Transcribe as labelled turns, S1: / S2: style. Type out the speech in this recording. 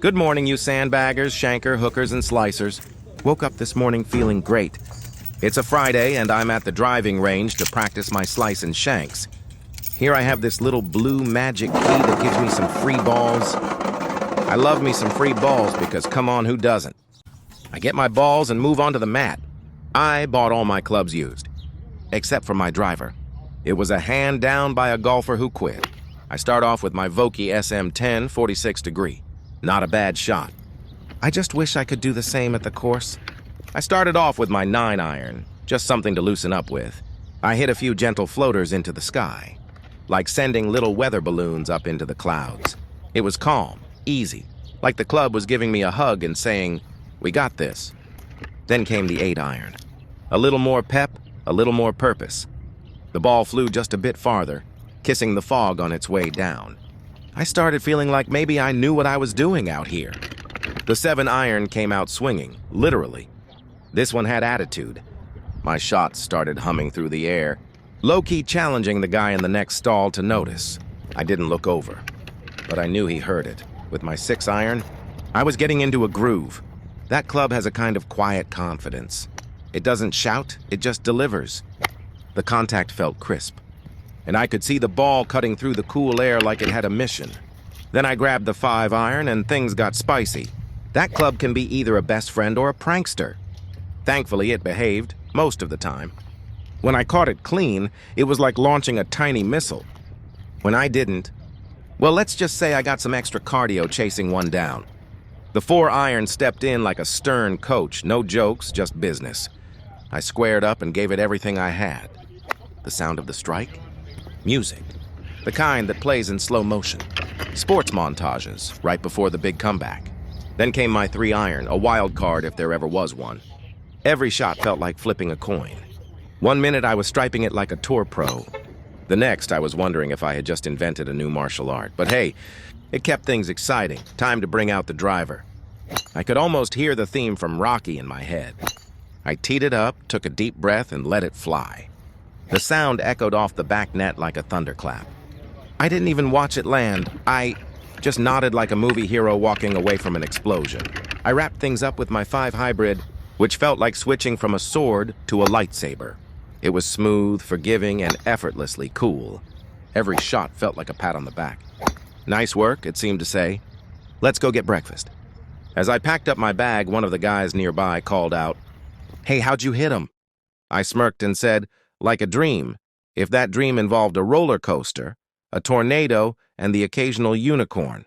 S1: Good morning, you sandbaggers, shanker, hookers, and slicers. Woke up this morning feeling great. It's a Friday, and I'm at the driving range to practice my slice and shanks. Here I have this little blue magic key that gives me some free balls. I love me some free balls because, come on, who doesn't? I get my balls and move onto the mat. I bought all my clubs used, except for my driver. It was a hand down by a golfer who quit. I start off with my Vokey SM10 46 degree. Not a bad shot. I just wish I could do the same at the course. I started off with my 9-iron, just something to loosen up with. I hit a few gentle floaters into the sky, like sending little weather balloons up into the clouds. It was calm, easy, like the club was giving me a hug and saying, "We got this." Then came the 8-iron. A little more pep, a little more purpose. The ball flew just a bit farther, kissing the fog on its way down. I started feeling like maybe I knew what I was doing out here. The 7-iron came out swinging, literally. This one had attitude. My shots started humming through the air, low-key challenging the guy in the next stall to notice. I didn't look over, but I knew he heard it. With my 6-iron, I was getting into a groove. That club has a kind of quiet confidence. It doesn't shout, it just delivers. The contact felt crisp, and I could see the ball cutting through the cool air like it had a mission. Then I grabbed the 5-iron and things got spicy. That club can be either a best friend or a prankster. Thankfully, it behaved, most of the time. When I caught it clean, it was like launching a tiny missile. When I didn't, well, let's just say I got some extra cardio chasing one down. The 4-iron stepped in like a stern coach, no jokes, just business. I squared up and gave it everything I had. The sound of the strike? Music. The kind that plays in slow motion. Sports montages, right before the big comeback. Then came my 3-iron, a wild card if there ever was one. Every shot felt like flipping a coin. One minute I was striping it like a tour pro. The next I was wondering if I had just invented a new martial art. But hey, it kept things exciting. Time to bring out the driver. I could almost hear the theme from Rocky in my head. I teed it up, took a deep breath, and let it fly. The sound echoed off the back net like a thunderclap. I didn't even watch it land. I just nodded like a movie hero walking away from an explosion. I wrapped things up with my 5 hybrid, which felt like switching from a sword to a lightsaber. It was smooth, forgiving, and effortlessly cool. Every shot felt like a pat on the back. "Nice work," it seemed to say. "Let's go get breakfast." As I packed up my bag, one of the guys nearby called out, "Hey, how'd you hit him?" I smirked and said, "Like a dream, if that dream involved a roller coaster, a tornado, and the occasional unicorn."